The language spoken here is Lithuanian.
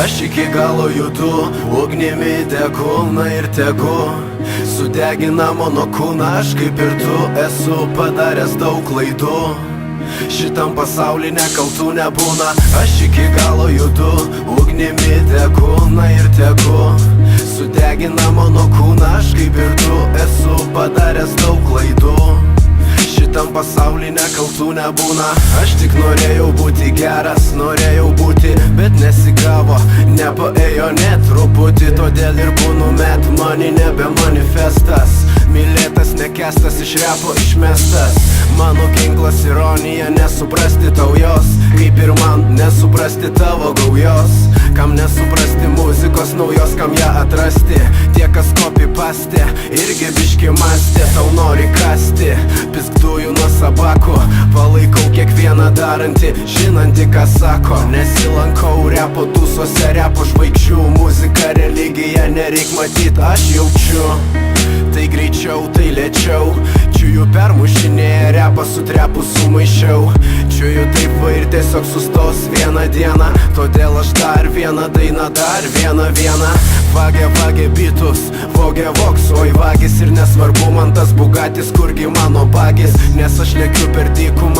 Aš iki galo judu, ugnimi degu, na ir tegu sudegina mano kūną. Aš kaip ir tu esu padaręs daug klaidų, šitam pasauly nekaltų nebūna. Aš iki galo judu, ugnimi degu, na ir tegu sudegina mano kūną. Aš kaip ir tu esu padaręs daug klaidų, šitam pasauly nekaltų nebūna. Aš tik norėjau būti geras, norėjau būti, bet nesigavo, nepaėjo net truputį. Todėl ir būnu met money, nebe manifestas, mylėtas, nekestas, iš repo išmestas. Mano ginklas ironija, nesuprasti tau jos, kaip ir man nesuprasti tavo gaujos. Kam nesuprasti muzikos naujos, kam ją atrasti? Tie, kas copy paste, irgi biški mąstė, tau nori kasti pisk dujų nuo sabako. Palaikau kiekvieną darantį, žinantį, ką sako. Nesilankau repo tūsose, repo žvaigždžių. Muzika, religija, nereik matyt, aš jaučiu. Tai greičiau, tai lėčiau, čiuju permušinėja repą, su trepu sumaišiau. Čiuju taip va ir tiesiog sustos vieną dieną. Todėl aš dar vieną dainą, dar vieną. Vagė bitus, vogė voks, oi vagis. Ir nesvarbu man tas Bugatis, kurgi mano bagis, nes aš lekiu per dykumą.